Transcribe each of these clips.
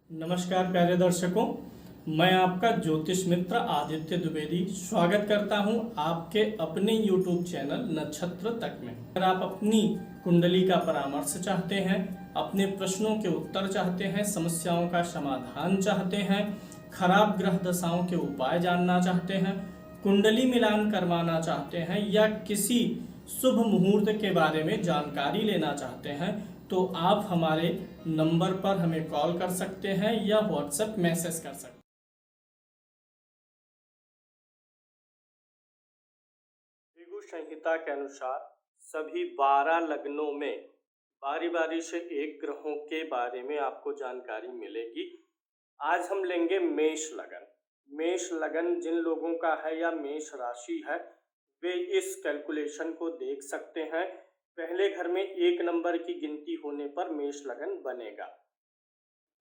नमस्कार प्यारे दर्शकों, मैं आपका ज्योतिष मित्र आदित्य द्विवेदी स्वागत करता हूं आपके अपने YouTube चैनल नक्षत्र तक में। अगर आप अपनी कुंडली का परामर्श चाहते हैं, अपने प्रश्नों के उत्तर चाहते हैं, समस्याओं का समाधान चाहते हैं, खराब ग्रह दशाओं के उपाय जानना चाहते हैं, कुंडली मिलान करवाना चाहते हैं या किसी शुभ मुहूर्त के बारे में जानकारी लेना चाहते हैं तो आप हमारे नंबर पर हमें कॉल कर सकते हैं या व्हाट्सएप मैसेज कर सकते हैं। भृगु संहिता के अनुसार सभी 12 लग्नों में बारी बारी से एक ग्रहों के बारे में आपको जानकारी मिलेगी। आज हम लेंगे मेष लगन। मेष लगन जिन लोगों का है या मेष राशि है वे इस कैलकुलेशन को देख सकते हैं। पहले घर में 1 नंबर की गिनती होने पर मेष लगन बनेगा।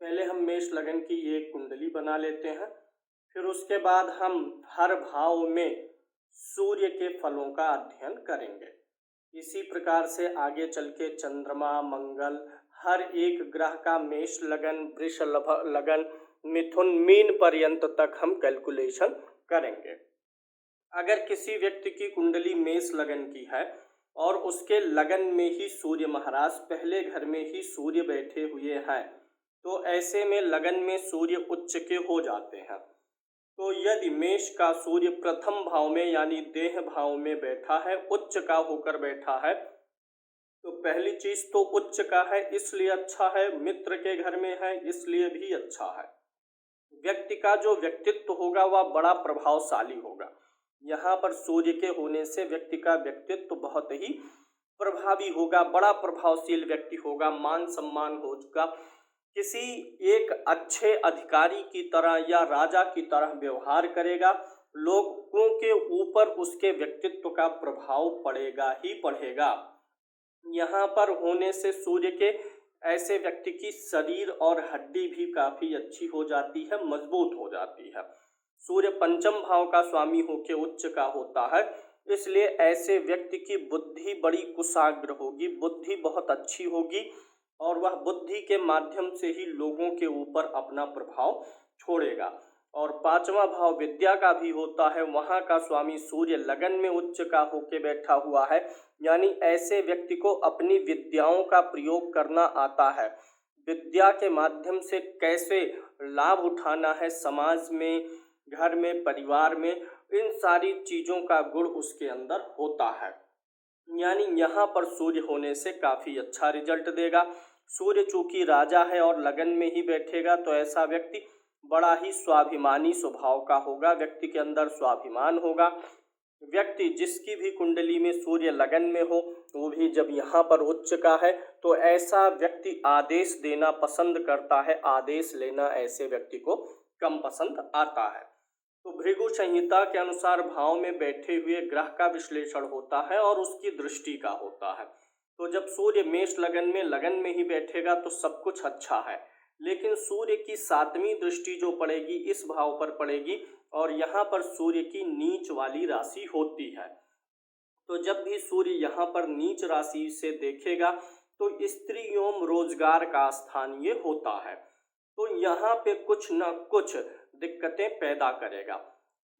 पहले हम मेष लगन की एक कुंडली बना लेते हैं, फिर उसके बाद हम हर भाव में सूर्य के फलों का अध्ययन करेंगे। इसी प्रकार से आगे चल के चंद्रमा, मंगल, हर एक ग्रह का मेष लगन, वृष लगन, मिथुन, मीन पर्यंत तक हम कैलकुलेशन करेंगे। अगर किसी व्यक्ति की कुंडली मेष लगन की है और उसके लगन में ही सूर्य महाराज पहले घर में ही सूर्य बैठे हुए हैं तो ऐसे में लगन में सूर्य उच्च के हो जाते हैं। तो यदि मेष का सूर्य प्रथम भाव में यानी देह भाव में बैठा है, उच्च का होकर बैठा है, तो पहली चीज तो उच्च का है इसलिए अच्छा है, मित्र के घर में है इसलिए भी अच्छा है। व्यक्ति का जो व्यक्तित्व होगा वह बड़ा प्रभावशाली होगा। यहाँ पर सूर्य के होने से व्यक्ति का व्यक्तित्व बहुत ही प्रभावी होगा, बड़ा प्रभावशील व्यक्ति होगा, मान सम्मान होगा, किसी एक अच्छे अधिकारी की तरह या राजा की तरह व्यवहार करेगा, लोगों के ऊपर उसके व्यक्तित्व का प्रभाव पड़ेगा ही पड़ेगा। यहाँ पर होने से सूर्य के ऐसे व्यक्ति की शरीर और हड्डी भी काफी अच्छी हो जाती है, मजबूत हो जाती है। सूर्य पंचम भाव का स्वामी होकर उच्च का होता है, इसलिए ऐसे व्यक्ति की बुद्धि बड़ी कुशाग्र होगी, बुद्धि बहुत अच्छी होगी और वह बुद्धि के माध्यम से ही लोगों के ऊपर अपना प्रभाव छोड़ेगा। और पांचवा भाव विद्या का भी होता है, वहां का स्वामी सूर्य लगन में उच्च का होके बैठा हुआ है, यानी ऐसे व्यक्ति को अपनी विद्याओं का प्रयोग करना आता है। विद्या के माध्यम से कैसे लाभ उठाना है समाज में, घर में, परिवार में, इन सारी चीजों का गुण उसके अंदर होता है। यानी यहाँ पर सूर्य होने से काफी अच्छा रिजल्ट देगा। सूर्य चूंकि राजा है और लगन में ही बैठेगा तो ऐसा व्यक्ति बड़ा ही स्वाभिमानी स्वभाव का होगा, व्यक्ति के अंदर स्वाभिमान होगा। व्यक्ति जिसकी भी कुंडली में सूर्य लगन में हो वो भी जब यहाँ पर उच्च का है तो ऐसा व्यक्ति आदेश देना पसंद करता है, आदेश लेना ऐसे व्यक्ति को कम पसंद आता है। तो भृगु संहिता के अनुसार भाव में बैठे हुए ग्रह का विश्लेषण होता है और उसकी दृष्टि का होता है। तो जब सूर्य मेष लगन में ही बैठेगा तो सब कुछ अच्छा है, लेकिन सूर्य की 7वीं दृष्टि जो पड़ेगी इस भाव पर पड़ेगी और यहाँ पर सूर्य की नीच वाली राशि होती है। तो जब भी सूर्य यहाँ पर नीच राशि से देखेगा तो स्त्री एवं रोजगार का स्थान ये होता है, तो यहाँ पे कुछ न कुछ दिक्कतें पैदा करेगा।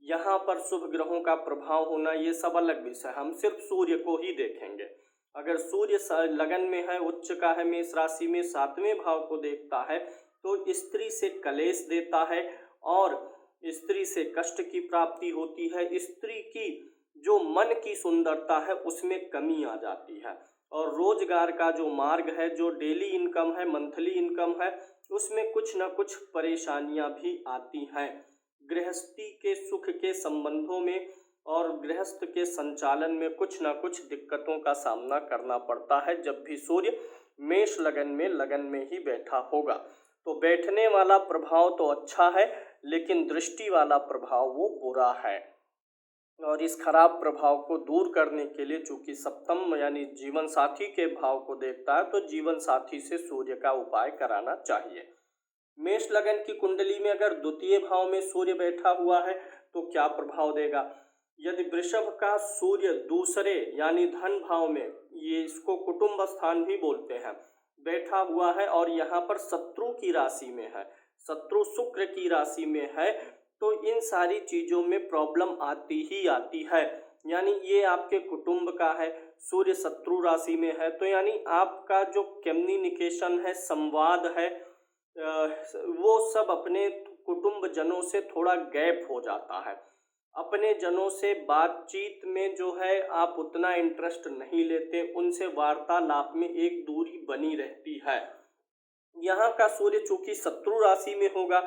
यहाँ पर शुभ ग्रहों का प्रभाव होना ये सब अलग विषय, हम सिर्फ सूर्य को ही देखेंगे। अगर सूर्य लगन में है, उच्च का है, मेष राशि में 7वें भाव को देखता है तो स्त्री से कलेश देता है और स्त्री से कष्ट की प्राप्ति होती है। स्त्री की जो मन की सुंदरता है उसमें कमी आ जाती है और रोजगार का जो मार्ग है, जो डेली इनकम है, मंथली इनकम है, उसमें कुछ न कुछ परेशानियां भी आती हैं। गृहस्थी के सुख के संबंधों में और गृहस्थ के संचालन में कुछ न कुछ दिक्कतों का सामना करना पड़ता है जब भी सूर्य मेष लगन में ही बैठा होगा। तो बैठने वाला प्रभाव तो अच्छा है लेकिन दृष्टि वाला प्रभाव वो बुरा है और इस खराब प्रभाव को दूर करने के लिए चूंकि सप्तम यानी जीवन साथी के भाव को देखता है तो जीवन साथी से सूर्य का उपाय कराना चाहिए। मेष लगन की कुंडली में अगर द्वितीय भाव में सूर्य बैठा हुआ है तो क्या प्रभाव देगा। यदि वृषभ का सूर्य दूसरे यानी धन भाव में, ये इसको कुटुंब स्थान भी बोलते हैं, बैठा हुआ है और यहाँ पर शत्रु की राशि में है, शत्रु शुक्र की राशि में है तो इन सारी चीज़ों में प्रॉब्लम आती ही आती है। यानी ये आपके कुटुंब का है, सूर्य शत्रु राशि में है तो यानी आपका जो कम्युनिकेशन है, संवाद है, वो सब अपने कुटुंब जनों से थोड़ा गैप हो जाता है। अपने जनों से बातचीत में जो है आप उतना इंटरेस्ट नहीं लेते, उनसे वार्तालाप में एक दूरी बनी रहती है। यहाँ का सूर्य चूंकि शत्रु राशि में होगा,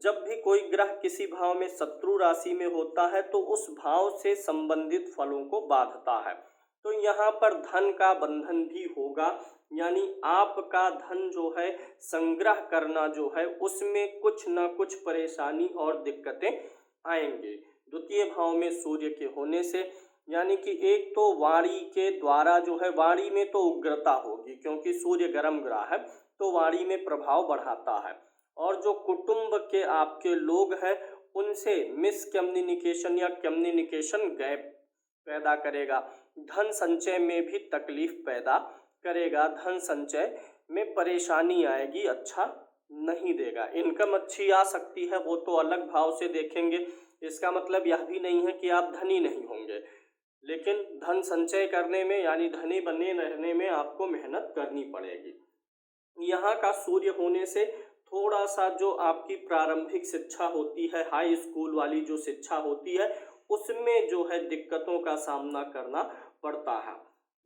जब भी कोई ग्रह किसी भाव में शत्रु राशि में होता है तो उस भाव से संबंधित फलों को बांधता है। तो यहाँ पर धन का बंधन भी होगा, यानी आपका धन जो है संग्रह करना जो है उसमें कुछ ना कुछ परेशानी और दिक्कतें आएंगे। द्वितीय भाव में सूर्य के होने से यानी कि एक तो वाणी के द्वारा जो है, वाणी में तो उग्रता होगी क्योंकि सूर्य गर्म ग्रह है तो वाणी में प्रभाव बढ़ाता है, और जो कुटुंब के आपके लोग हैं उनसे मिसकम्युनिकेशन या कम्युनिकेशन गैप पैदा करेगा। धन संचय में भी तकलीफ पैदा करेगा, धन संचय में परेशानी आएगी, अच्छा नहीं देगा। इनकम अच्छी आ सकती है, वो तो अलग भाव से देखेंगे, इसका मतलब यह भी नहीं है कि आप धनी नहीं होंगे, लेकिन धन संचय करने में यानी धनी बने रहने में आपको मेहनत करनी पड़ेगी। यहाँ का सूर्य होने से थोड़ा सा जो आपकी प्रारंभिक शिक्षा होती है, हाई स्कूल वाली जो शिक्षा होती है, उसमें जो है दिक्कतों का सामना करना पड़ता है।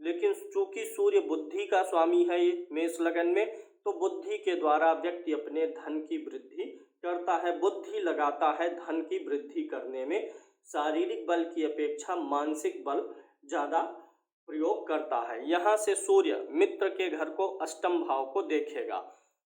लेकिन चूंकि सूर्य बुद्धि का स्वामी है ये मेष लगन में, तो बुद्धि के द्वारा व्यक्ति अपने धन की वृद्धि करता है, बुद्धि लगाता है धन की वृद्धि करने में। शारीरिक बल की अपेक्षा मानसिक बल ज़्यादा प्रयोग करता है। यहाँ से सूर्य मित्र के घर को, अष्टम भाव को देखेगा।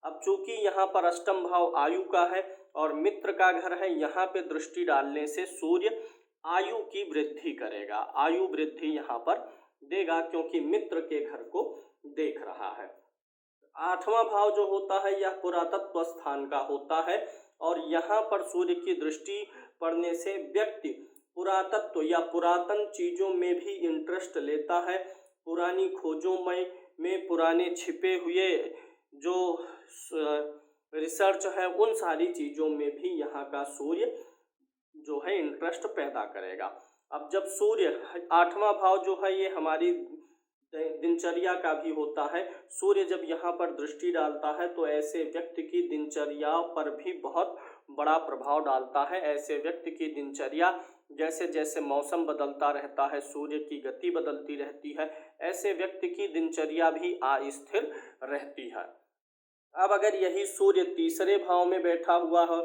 अब चूंकि यहाँ पर अष्टम भाव आयु का है और मित्र का घर है, यहाँ पे दृष्टि डालने से सूर्य आयु की वृद्धि करेगा, आयु वृद्धि यहाँ पर देगा क्योंकि मित्र के घर को देख रहा है। आठवां भाव जो होता है यह पुरातत्व स्थान का होता है और यहाँ पर सूर्य की दृष्टि पड़ने से व्यक्ति पुरातत्व या पुरातन चीज़ों में भी इंटरेस्ट लेता है। पुरानी खोजों में पुराने छिपे हुए जो रिसर्च है उन सारी चीज़ों में भी यहाँ का सूर्य जो है इंटरेस्ट पैदा करेगा। अब जब सूर्य, आठवां भाव जो है ये हमारी दिनचर्या का भी होता है, सूर्य जब यहाँ पर दृष्टि डालता है तो ऐसे व्यक्ति की दिनचर्या पर भी बहुत बड़ा प्रभाव डालता है। ऐसे व्यक्ति की दिनचर्या जैसे जैसे मौसम बदलता रहता है, सूर्य की गति बदलती रहती है, ऐसे व्यक्ति की दिनचर्या भी अस्थिर रहती है। अब अगर यही सूर्य तीसरे भाव में बैठा हुआ हो,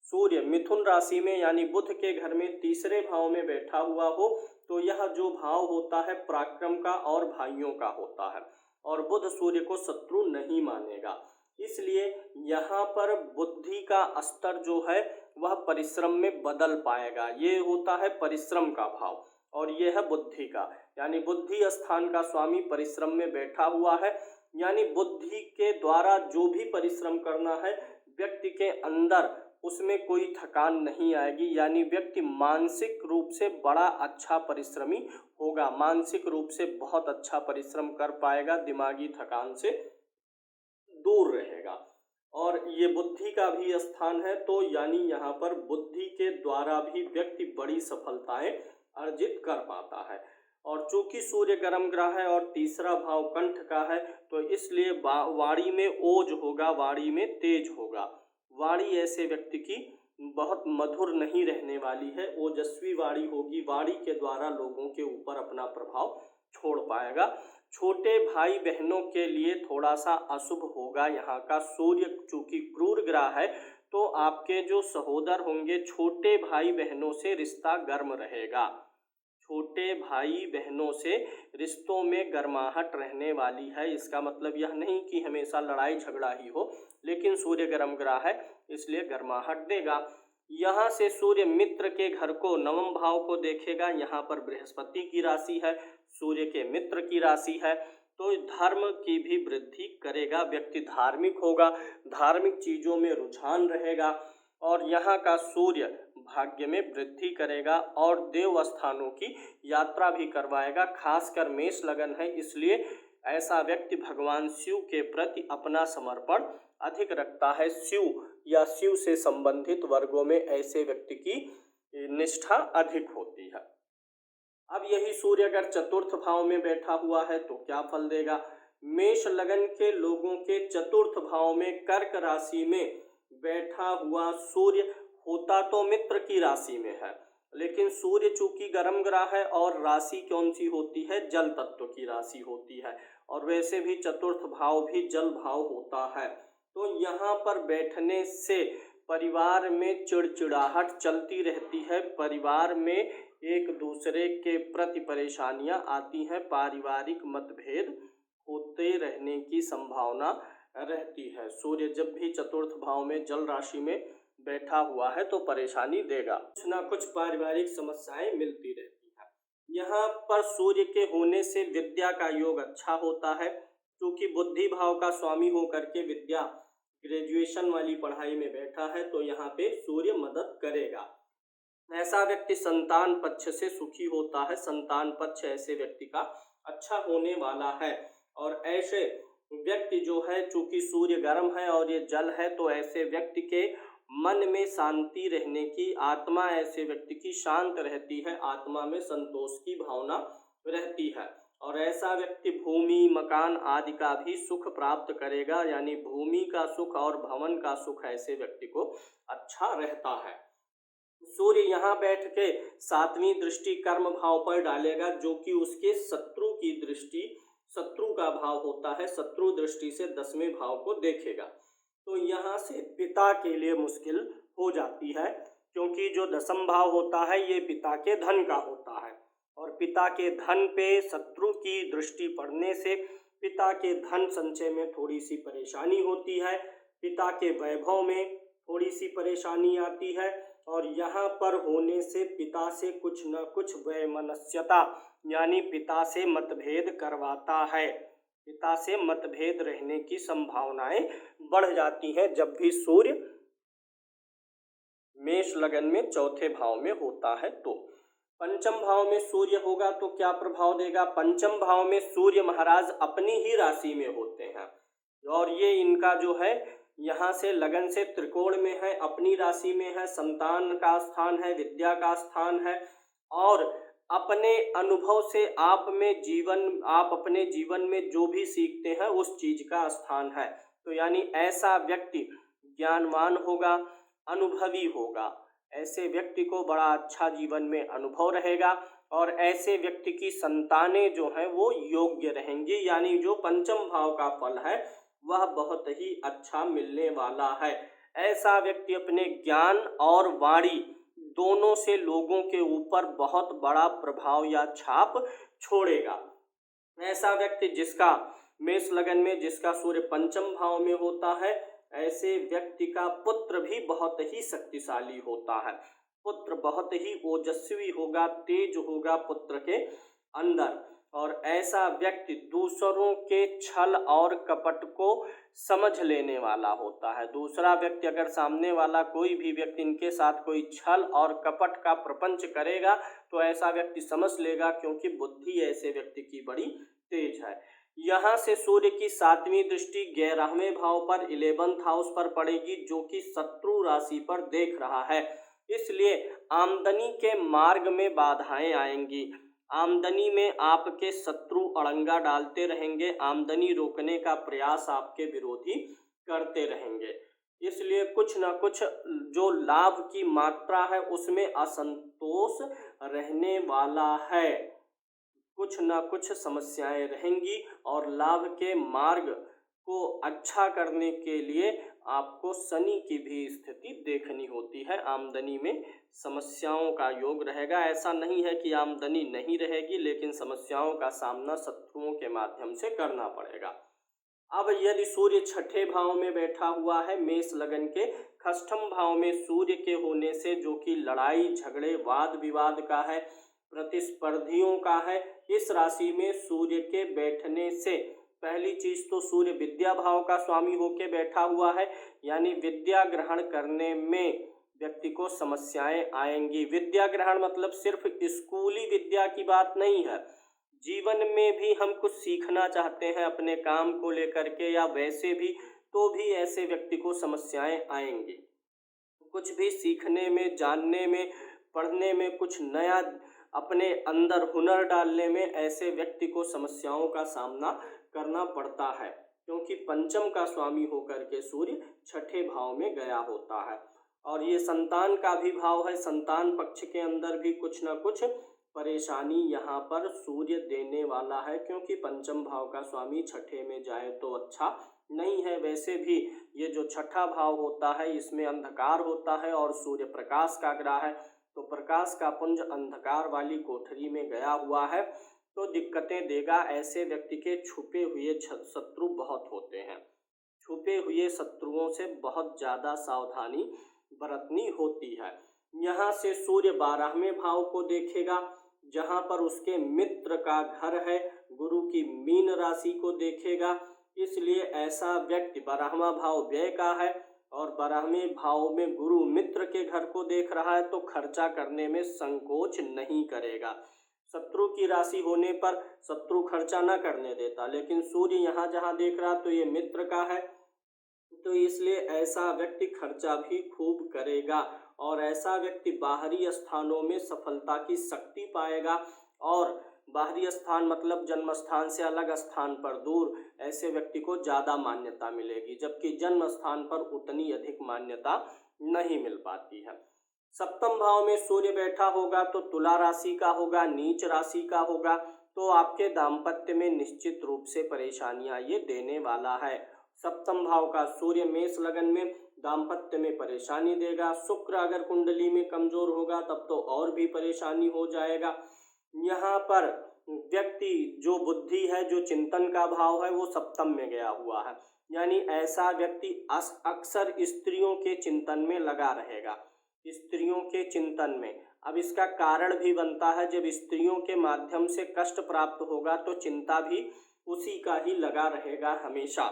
सूर्य मिथुन राशि में यानी बुध के घर में तीसरे भाव में बैठा हुआ हो, तो यह जो भाव होता है पराक्रम का और भाइयों का होता है, और बुध सूर्य को शत्रु नहीं मानेगा, इसलिए यहाँ पर बुद्धि का स्तर जो है वह परिश्रम में बदल पाएगा। ये होता है परिश्रम का भाव और ये है बुद्धि का, यानी बुद्धि स्थान का स्वामी परिश्रम में बैठा हुआ है, यानी बुद्धि के द्वारा जो भी परिश्रम करना है व्यक्ति के अंदर उसमें कोई थकान नहीं आएगी, यानी व्यक्ति मानसिक रूप से बड़ा अच्छा परिश्रमी होगा, मानसिक रूप से बहुत अच्छा परिश्रम कर पाएगा, दिमागी थकान से दूर रहेगा। और ये बुद्धि का भी स्थान है तो यानी यहाँ पर बुद्धि के द्वारा भी व्यक्ति बड़ी सफलताएं अर्जित कर पाता है। और चूंकि सूर्य गर्म ग्रह है और तीसरा भाव कंठ का है तो इसलिए वाणी में ओज होगा, वाणी में तेज होगा। वाणी ऐसे व्यक्ति की बहुत मधुर नहीं रहने वाली है, ओजस्वी वाणी होगी, वाणी के द्वारा लोगों के ऊपर अपना प्रभाव छोड़ पाएगा। छोटे भाई बहनों के लिए थोड़ा सा अशुभ होगा। यहाँ का सूर्य चूंकि क्रूर ग्रह है तो आपके जो सहोदर होंगे, छोटे भाई बहनों से रिश्ता गर्म रहेगा, छोटे भाई बहनों से रिश्तों में गर्माहट रहने वाली है। इसका मतलब यह नहीं कि हमेशा लड़ाई झगड़ा ही हो, लेकिन सूर्य गर्म ग्रह है इसलिए गर्माहट देगा। यहाँ से सूर्य मित्र के घर को, नवम भाव को देखेगा। यहाँ पर बृहस्पति की राशि है, सूर्य के मित्र की राशि है, तो धर्म की भी वृद्धि करेगा, व्यक्ति धार्मिक होगा, धार्मिक चीज़ों में रुझान रहेगा। और यहाँ का सूर्य भाग्य में वृद्धि करेगा और देव स्थानों की यात्रा भी करवाएगा। खासकर मेष लगन है इसलिए ऐसा व्यक्ति भगवान शिव के प्रति अपना समर्पण अधिक रखता है। शिव या शिव से संबंधित वर्गों में ऐसे व्यक्ति की निष्ठा अधिक होती है। अब यही सूर्य अगर चतुर्थ भाव में बैठा हुआ है तो क्या फल देगा? मेष लगन के लोगों के चतुर्थ भाव में कर्क राशि में बैठा हुआ सूर्य होता तो मित्र की राशि में है, लेकिन सूर्य चूंकि गर्म ग्रह है और राशि कौन सी होती है? जल तत्व की राशि होती है, और वैसे भी चतुर्थ भाव भी जल भाव होता है। तो यहाँ पर बैठने से परिवार में चिड़चिड़ाहट चलती रहती है, परिवार में एक दूसरे के प्रति परेशानियां आती हैं, पारिवारिक मतभेद होते रहने की संभावना रहती है। सूर्य जब भी चतुर्थ भाव में जल राशि में बैठा हुआ है तो परेशानी देगा, कुछ ना कुछ पारिवारिक समस्याएं मिलती रहती है। यहाँ पर सूर्य के होने से विद्या का योग अच्छा होता है, क्योंकि बुद्धि भाव का स्वामी होकर के विद्या ग्रेजुएशन वाली पढ़ाई में बैठा है, तो यहाँ पे सूर्य मदद करेगा। ऐसा व्यक्ति संतान पक्ष से सुखी होता है, संतान पक्ष ऐसे व्यक्ति का अच्छा होने वाला है। और ऐसे व्यक्ति जो है, चूंकि सूर्य गर्म है और ये जल है, तो ऐसे व्यक्ति के मन में शांति रहने की, आत्मा ऐसे व्यक्ति की शांत रहती है, आत्मा में संतोष की भावना रहती है। और ऐसा व्यक्ति भूमि मकान आदि का भी सुख प्राप्त करेगा, यानी भूमि का सुख और भवन का सुख ऐसे व्यक्ति को अच्छा रहता है। सूर्य यहाँ बैठ के सातवीं दृष्टि कर्म भाव पर डालेगा, जो कि उसके शत्रु की दृष्टि, शत्रु का भाव होता है, शत्रु दृष्टि से 10वें भाव को देखेगा। तो यहाँ से पिता के लिए मुश्किल हो जाती है, क्योंकि जो 10वां भाव होता है ये पिता के धन का होता है, और पिता के धन पे शत्रु की दृष्टि पड़ने से पिता के धन संचय में थोड़ी सी परेशानी होती है, पिता के वैभव में थोड़ी सी परेशानी आती है। और यहाँ पर होने से पिता से कुछ न कुछ वैमनस्यता, यानी पिता से मतभेद करवाता है, पिता से मतभेद रहने की संभावनाएं बढ़ जाती हैं जब भी सूर्य मेष लगन में चौथे भाव में होता है। तो पंचम भाव में सूर्य होगा तो क्या प्रभाव देगा? पंचम भाव में सूर्य महाराज अपनी ही राशि में होते हैं, और ये इनका जो है यहाँ से लगन से त्रिकोण में है, अपनी राशि में है, संतान का स्थान है, विद्या का स्थान है, और अपने अनुभव से आप अपने जीवन में जो भी सीखते हैं उस चीज का स्थान है। तो यानी ऐसा व्यक्ति ज्ञानवान होगा, अनुभवी होगा, ऐसे व्यक्ति को बड़ा अच्छा जीवन में अनुभव रहेगा, और ऐसे व्यक्ति की संतानें जो हैं वो योग्य रहेंगी, यानी जो पंचम भाव का फल है वह बहुत ही अच्छा मिलने वाला है। ऐसा व्यक्ति अपने ज्ञान और वाणी दोनों से लोगों के ऊपर बहुत बड़ा प्रभाव या छाप छोड़ेगा। ऐसा व्यक्ति जिसका मेष लगन में जिसका सूर्य पंचम भाव में होता है, ऐसे व्यक्ति का पुत्र भी बहुत ही शक्तिशाली होता है, पुत्र बहुत ही ओजस्वी होगा, तेज होगा पुत्र के अंदर। और ऐसा व्यक्ति दूसरों के छल और कपट को समझ लेने वाला होता है। दूसरा व्यक्ति अगर सामने वाला कोई भी व्यक्ति इनके साथ कोई छल और कपट का प्रपंच करेगा तो ऐसा व्यक्ति समझ लेगा, क्योंकि बुद्धि ऐसे व्यक्ति की बड़ी तेज है। यहाँ से सूर्य की 7वीं दृष्टि 11वें भाव पर 11th हाउस पर पड़ेगी, जो कि शत्रु राशि पर देख रहा है। इसलिए आमदनी के मार्ग में बाधाएं आएंगी, आमदनी में आपके शत्रु अड़ंगा डालते रहेंगे, आमदनी रोकने का प्रयास आपके विरोधी करते रहेंगे। इसलिए कुछ ना कुछ जो लाभ की मात्रा है उसमें असंतोष रहने वाला है, कुछ ना कुछ समस्याएं रहेंगी, और लाभ के मार्ग को अच्छा करने के लिए आपको शनि की भी स्थिति देखनी होती है। आमदनी में समस्याओं का योग रहेगा, ऐसा नहीं है कि आमदनी नहीं रहेगी, लेकिन समस्याओं का सामना शत्रुओं के माध्यम से करना पड़ेगा। अब यदि सूर्य छठे भाव में बैठा हुआ है, मेष लगन के खष्टम भाव में सूर्य के होने से, जो कि लड़ाई झगड़े वाद विवाद का है, प्रतिस्पर्धियों का है, इस राशि में सूर्य के बैठने से पहली चीज तो सूर्य विद्या भाव का स्वामी होके बैठा हुआ है, यानी विद्या ग्रहण करने में व्यक्ति को समस्याएं आएंगी। विद्या ग्रहण मतलब सिर्फ स्कूली विद्या की बात नहीं है, जीवन में भी हम कुछ सीखना चाहते हैं अपने काम को लेकर के या वैसे भी, तो भी ऐसे व्यक्ति को समस्याएं आएंगी। कुछ भी सीखने में, जानने में, पढ़ने में, कुछ नया अपने अंदर हुनर डालने में ऐसे व्यक्ति को समस्याओं का सामना करना पड़ता है, क्योंकि पंचम का स्वामी होकर के सूर्य छठे भाव में गया होता है। और ये संतान का भी भाव है, संतान पक्ष के अंदर भी कुछ ना कुछ परेशानी यहाँ पर सूर्य देने वाला है, क्योंकि पंचम भाव का स्वामी छठे में जाए तो अच्छा नहीं है। वैसे भी ये जो छठा भाव होता है इसमें अंधकार होता है और सूर्य प्रकाश का ग्रह है, तो प्रकाश का पुंज अंधकार वाली कोठरी में गया हुआ है तो दिक्कतें देगा। ऐसे व्यक्ति के छुपे हुए शत्रु बहुत होते हैं, छुपे हुए शत्रुओं से बहुत ज़्यादा सावधानी बरतनी होती है। यहाँ से सूर्य 12वें भाव को देखेगा, जहाँ पर उसके मित्र का घर है, गुरु की मीन राशि को देखेगा। इसलिए ऐसा व्यक्ति 12वां भाव व्यय का है और 12वें भाव में गुरु मित्र के घर को देख रहा है, तो खर्चा करने में संकोच नहीं करेगा। शत्रु की राशि होने पर शत्रु खर्चा न करने देता, लेकिन सूर्य यहाँ जहाँ देख रहा तो ये मित्र का है, तो इसलिए ऐसा व्यक्ति खर्चा भी खूब करेगा और ऐसा व्यक्ति बाहरी स्थानों में सफलता की शक्ति पाएगा। और बाहरी स्थान मतलब जन्म स्थान से अलग स्थान पर दूर, ऐसे व्यक्ति को ज़्यादा मान्यता मिलेगी, जबकि जन्म स्थान पर उतनी अधिक मान्यता नहीं मिल पाती है। सप्तम भाव में सूर्य बैठा होगा तो तुला राशि का होगा, नीच राशि का होगा, तो आपके दाम्पत्य में निश्चित रूप से परेशानियां ये देने वाला है। सप्तम भाव का सूर्य मेष लगन में दाम्पत्य में परेशानी देगा। शुक्र अगर कुंडली में कमजोर होगा तब तो और भी परेशानी हो जाएगा। यहाँ पर व्यक्ति जो बुद्धि है, जो चिंतन का भाव है, वो सप्तम में गया हुआ है, यानी ऐसा व्यक्ति अक्सर स्त्रियों के चिंतन में लगा रहेगा, स्त्रियों के चिंतन में। अब इसका कारण भी बनता है, जब स्त्रियों के माध्यम से कष्ट प्राप्त होगा तो चिंता भी उसी का ही लगा रहेगा हमेशा।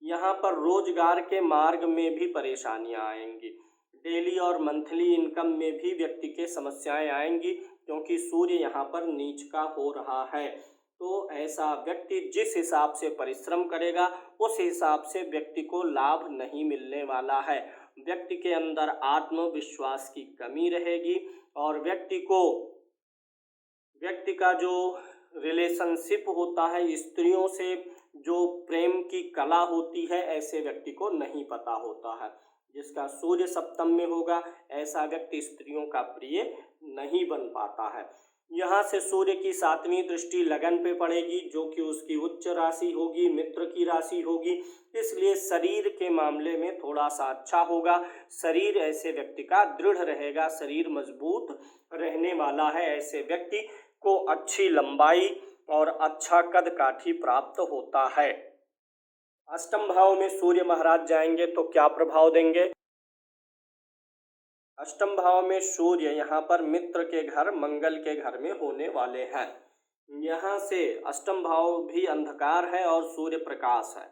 यहाँ पर रोजगार के मार्ग में भी परेशानियाँ आएंगी, डेली और मंथली इनकम में भी व्यक्ति के समस्याएं आएंगी, क्योंकि सूर्य यहाँ पर नीच का हो रहा है। तो ऐसा व्यक्ति जिस हिसाब से परिश्रम करेगा उस हिसाब से व्यक्ति को लाभ नहीं मिलने वाला है। व्यक्ति के अंदर आत्मविश्वास की कमी रहेगी और व्यक्ति का जो रिलेशनशिप होता है, स्त्रियों से जो प्रेम की कला होती है, ऐसे व्यक्ति को नहीं पता होता है। जिसका सूर्य सप्तम में होगा ऐसा व्यक्ति स्त्रियों का प्रिय नहीं बन पाता है। यहाँ से सूर्य की 7वीं दृष्टि लगन पे पड़ेगी, जो कि उसकी उच्च राशि होगी, मित्र की राशि होगी, इसलिए शरीर के मामले में थोड़ा सा अच्छा होगा। शरीर ऐसे व्यक्ति का दृढ़ रहेगा, शरीर मजबूत रहने वाला है। ऐसे व्यक्ति को अच्छी लंबाई और अच्छा कद काठी प्राप्त होता है। अष्टम भाव में सूर्य महाराज जाएंगे तो क्या प्रभाव देंगे? अष्टम भाव में सूर्य यहाँ पर मित्र के घर, मंगल के घर में होने वाले हैं। यहाँ से अष्टम भाव भी अंधकार है और सूर्य प्रकाश है।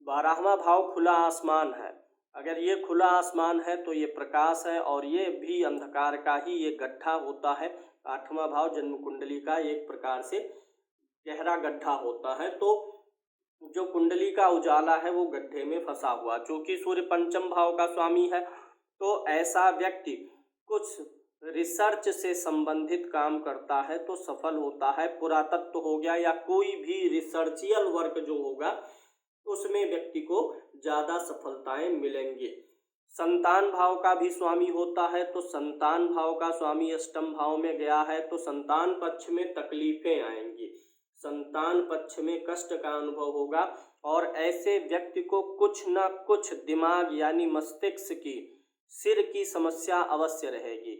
12वां भाव खुला आसमान है। अगर ये खुला आसमान है तो ये प्रकाश है और ये भी अंधकार का ही ये गड्ढा होता है। 8वां भाव जन्म कुंडली का एक प्रकार से गहरा गड्ढा होता है, तो जो कुंडली का उजाला है वो गड्ढे में फंसा हुआ। चूंकि सूर्य पंचम भाव का स्वामी है तो ऐसा व्यक्ति कुछ रिसर्च से संबंधित काम करता है तो सफल होता है। पुरातत्व हो गया या कोई भी रिसर्चियल वर्क जो होगा उसमें व्यक्ति को ज़्यादा सफलताएं मिलेंगी। संतान भाव का भी स्वामी होता है, तो संतान भाव का स्वामी अष्टम भाव में गया है तो संतान पक्ष में तकलीफें आएंगी, संतान पक्ष में कष्ट का अनुभव होगा और ऐसे व्यक्ति को कुछ न कुछ दिमाग यानी मस्तिष्क की, सिर की समस्या अवश्य रहेगी।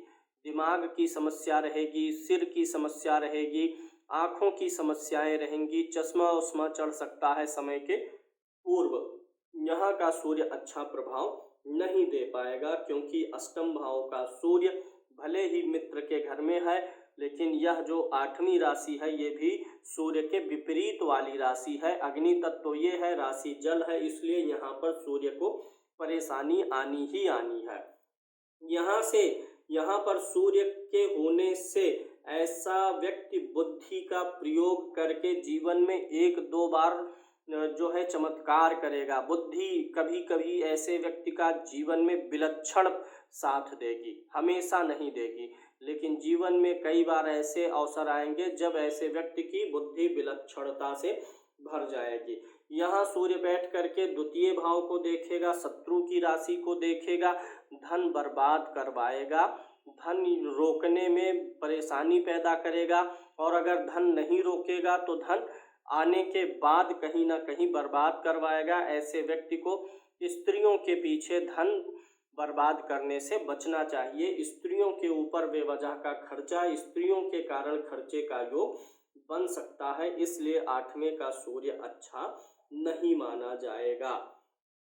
दिमाग की समस्या रहेगी, सिर की समस्या रहेगी, आँखों की समस्याएं रहेंगी, चश्मा उस्मा चढ़ सकता है समय के पूर्व। यहाँ का सूर्य अच्छा प्रभाव नहीं दे पाएगा, क्योंकि अष्टम भाव का सूर्य भले ही मित्र के घर में है, लेकिन यह जो 8वीं राशि है ये भी सूर्य के विपरीत वाली राशि है। अग्नि तत्व ये है, राशि जल है, इसलिए यहाँ पर सूर्य को परेशानी आनी ही आनी है। यहाँ पर सूर्य के होने से ऐसा व्यक्ति बुद्धि का प्रयोग करके जीवन में 1-2 बार जो है चमत्कार करेगा। बुद्धि कभी कभी ऐसे व्यक्ति का जीवन में विलक्षण साथ देगी, हमेशा नहीं देगी, लेकिन जीवन में कई बार ऐसे अवसर आएंगे जब ऐसे व्यक्ति की बुद्धि विलक्षणता से भर जाएगी। यहाँ सूर्य बैठ करके द्वितीय भाव को देखेगा, शत्रु की राशि को देखेगा, धन बर्बाद करवाएगा, धन रोकने में परेशानी पैदा करेगा, और अगर धन नहीं रोकेगा तो धन आने के बाद कहीं ना कहीं बर्बाद करवाएगा। ऐसे व्यक्ति को स्त्रियों के पीछे धन बर्बाद करने से बचना चाहिए। स्त्रियों के ऊपर बेवजह का खर्चा, स्त्रियों के कारण खर्चे का योग बन सकता है, इसलिए 8वें का सूर्य अच्छा नहीं माना जाएगा।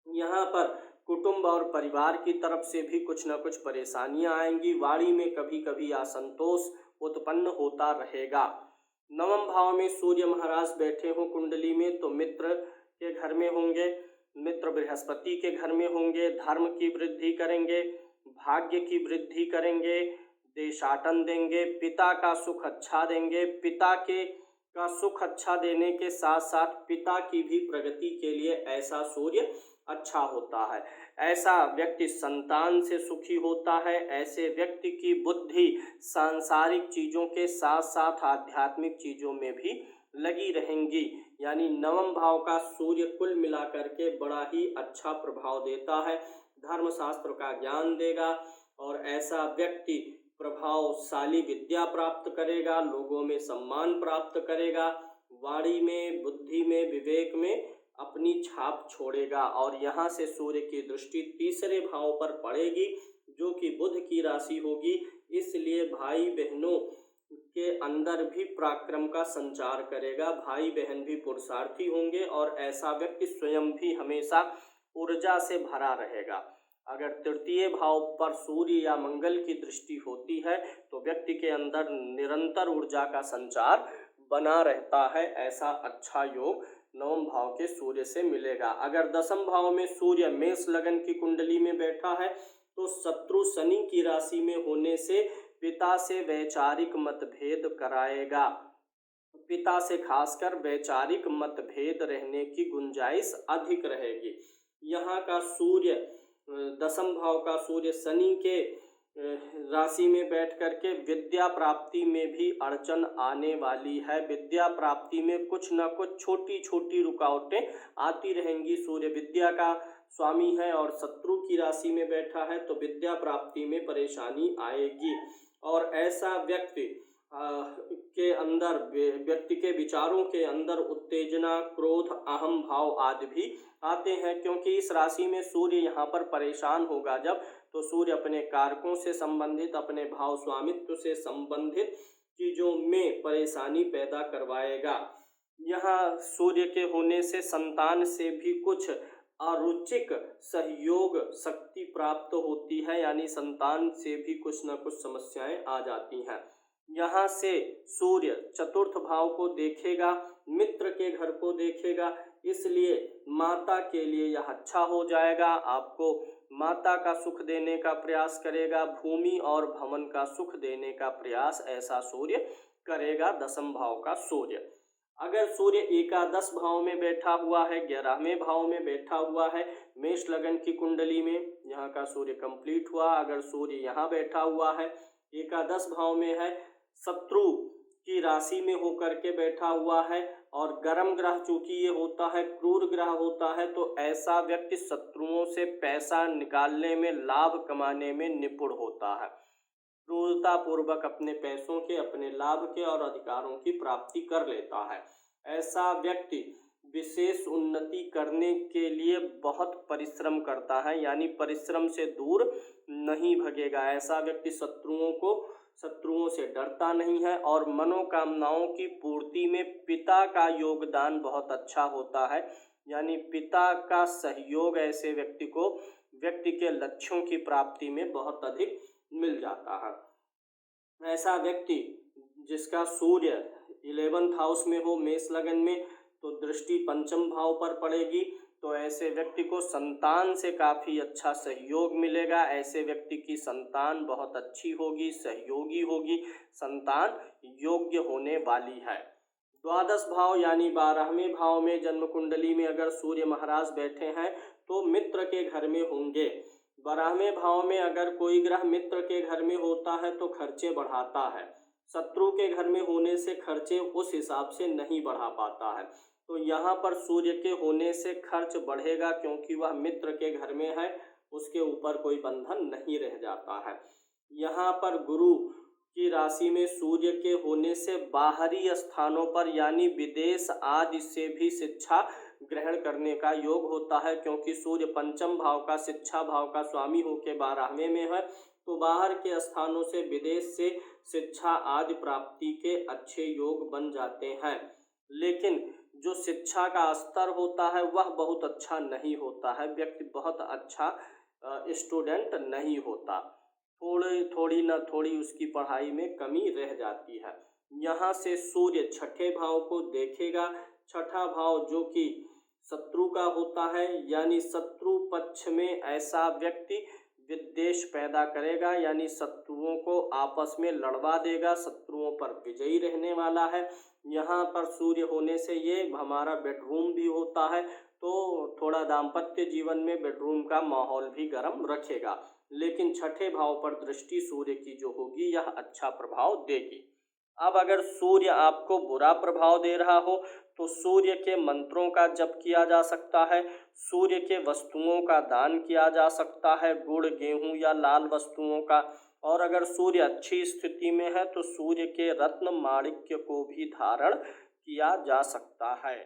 यहाँ पर कुटुंब और परिवार की तरफ से भी कुछ न कुछ परेशानियां आएंगी। वाणी में कभी कभी असंतोष उत्पन्न होता रहेगा। 9वें भाव में सूर्य महाराज बैठे हों कुंडली में तो मित्र के घर में होंगे, मित्र बृहस्पति के घर में होंगे, धर्म की वृद्धि करेंगे, भाग्य की वृद्धि करेंगे, देशाटन देंगे, पिता का सुख अच्छा देंगे। पिता का सुख अच्छा देने के साथ साथ पिता की भी प्रगति के लिए ऐसा सूर्य अच्छा होता है। ऐसा व्यक्ति संतान से सुखी होता है। ऐसे व्यक्ति की बुद्धि सांसारिक चीज़ों के साथ साथ आध्यात्मिक चीज़ों में भी लगी रहेंगी। यानी 9वें भाव का सूर्य कुल मिलाकर के बड़ा ही अच्छा प्रभाव देता है, धर्मशास्त्र का ज्ञान देगा, और ऐसा व्यक्ति प्रभावशाली विद्या प्राप्त करेगा, लोगों में सम्मान प्राप्त करेगा, वाणी में, बुद्धि में, विवेक में अपनी छाप छोड़ेगा। और यहाँ से सूर्य की दृष्टि तीसरे भाव पर पड़ेगी जो कि बुध की राशि होगी, इसलिए भाई बहनों के अंदर भी पराक्रम का संचार करेगा, भाई बहन भी पुरुषार्थी होंगे, और ऐसा व्यक्ति स्वयं भी हमेशा ऊर्जा से भरा रहेगा। अगर तृतीय भाव पर सूर्य या मंगल की दृष्टि होती है तो व्यक्ति के अंदर निरंतर ऊर्जा का संचार बना रहता है। ऐसा अच्छा योग 9वें भाव के सूर्य से मिलेगा। अगर 10वें भाव में सूर्य मेष लगन की कुंडली में बैठा है तो शत्रु शनि की राशि में होने से पिता से वैचारिक मतभेद कराएगा। पिता से खासकर वैचारिक मतभेद रहने की गुंजाइश अधिक रहेगी। यहाँ का सूर्य 10वें भाव का सूर्य शनि के राशि में बैठ करके विद्या प्राप्ति में भी अड़चन आने वाली है। विद्या प्राप्ति में कुछ न कुछ छोटी छोटी रुकावटें आती रहेंगी। सूर्य विद्या का स्वामी है और शत्रु की राशि में बैठा है तो विद्या प्राप्ति में परेशानी आएगी। और ऐसा व्यक्ति के अंदर, व्यक्ति के विचारों के अंदर उत्तेजना, क्रोध, अहम भाव आदि भी आते हैं, क्योंकि इस राशि में सूर्य यहाँ पर परेशान होगा जब, तो सूर्य अपने कारकों से संबंधित, अपने भाव स्वामित्व से संबंधित चीज़ों में परेशानी पैदा करवाएगा। यहाँ सूर्य के होने से संतान से भी कुछ अरुचिक सहयोग शक्ति प्राप्त होती है, यानी संतान से भी कुछ न कुछ समस्याएं आ जाती हैं। यहाँ से सूर्य चतुर्थ भाव को देखेगा, मित्र के घर को देखेगा, इसलिए माता के लिए यह अच्छा हो जाएगा। आपको माता का सुख देने का प्रयास करेगा, भूमि और भवन का सुख देने का प्रयास ऐसा सूर्य करेगा 10वें भाव का सूर्य। अगर सूर्य एकादश भाव में बैठा हुआ है, 11वें भाव में बैठा हुआ है मेष लगन की कुंडली में, यहाँ का सूर्य कंप्लीट हुआ। अगर सूर्य यहाँ बैठा हुआ है, एकादश भाव में है, शत्रु की राशि में होकर के बैठा हुआ है, और गर्म ग्रह चूंकि ये होता है, क्रूर ग्रह होता है, तो ऐसा व्यक्ति शत्रुओं से पैसा निकालने में, लाभ कमाने में निपुण होता है। क्रूरता पूर्वक अपने पैसों के, अपने लाभ के और अधिकारों की प्राप्ति कर लेता है। ऐसा व्यक्ति विशेष उन्नति करने के लिए बहुत परिश्रम करता है, यानी परिश्रम से दूर नहीं भगेगा। ऐसा व्यक्ति शत्रुओं से डरता नहीं है, और मनोकामनाओं की पूर्ति में पिता का योगदान बहुत अच्छा होता है, यानी पिता का सहयोग ऐसे व्यक्ति के लक्ष्यों की प्राप्ति में बहुत अधिक मिल जाता है। ऐसा व्यक्ति जिसका सूर्य 11th हाउस में हो मेष लगन में, तो दृष्टि पंचम भाव पर पड़ेगी, तो ऐसे व्यक्ति को संतान से काफ़ी अच्छा सहयोग मिलेगा। ऐसे व्यक्ति की संतान बहुत अच्छी होगी, सहयोगी होगी, संतान योग्य होने वाली है। द्वादश भाव यानी 12वें भाव में जन्म कुंडली में अगर सूर्य महाराज बैठे हैं तो मित्र के घर में होंगे। 12वें भाव में अगर कोई ग्रह मित्र के घर में होता है तो खर्चे बढ़ाता है। शत्रु के घर में होने से खर्चे उस हिसाब से नहीं बढ़ा पाता है। तो यहाँ पर सूर्य के होने से खर्च बढ़ेगा क्योंकि वह मित्र के घर में है, उसके ऊपर कोई बंधन नहीं रह जाता है। यहाँ पर गुरु की राशि में सूर्य के होने से बाहरी स्थानों पर यानी विदेश आदि से भी शिक्षा ग्रहण करने का योग होता है, क्योंकि सूर्य पंचम भाव का शिक्षा भाव का स्वामी होकर 12वें में है। तो बाहर के स्थानों से विदेश से शिक्षा आदि प्राप्ति के अच्छे योग बन जाते हैं। लेकिन जो शिक्षा का स्तर होता है वह बहुत अच्छा नहीं होता है, व्यक्ति बहुत अच्छा स्टूडेंट नहीं होता, थोड़ी न थोड़ी उसकी पढ़ाई में कमी रह जाती है। यहाँ से सूर्य छठे भाव को देखेगा। छठा भाव जो कि शत्रु का होता है, यानी शत्रु पक्ष में ऐसा व्यक्ति विद्वेष पैदा करेगा, यानी शत्रुओं को आपस में लड़वा देगा, शत्रुओं पर विजयी रहने वाला है। यहाँ पर सूर्य होने से ये हमारा बेडरूम भी होता है, तो थोड़ा दाम्पत्य जीवन में बेडरूम का माहौल भी गर्म रखेगा। लेकिन छठे भाव पर दृष्टि सूर्य की जो होगी यह अच्छा प्रभाव देगी। अब अगर सूर्य आपको बुरा प्रभाव दे रहा हो तो सूर्य के मंत्रों का जप किया जा सकता है, सूर्य के वस्तुओं का दान किया जा सकता है, गुड़ गेहूं या लाल वस्तुओं का। और अगर सूर्य अच्छी स्थिति में है तो सूर्य के रत्न माणिक्य को भी धारण किया जा सकता है।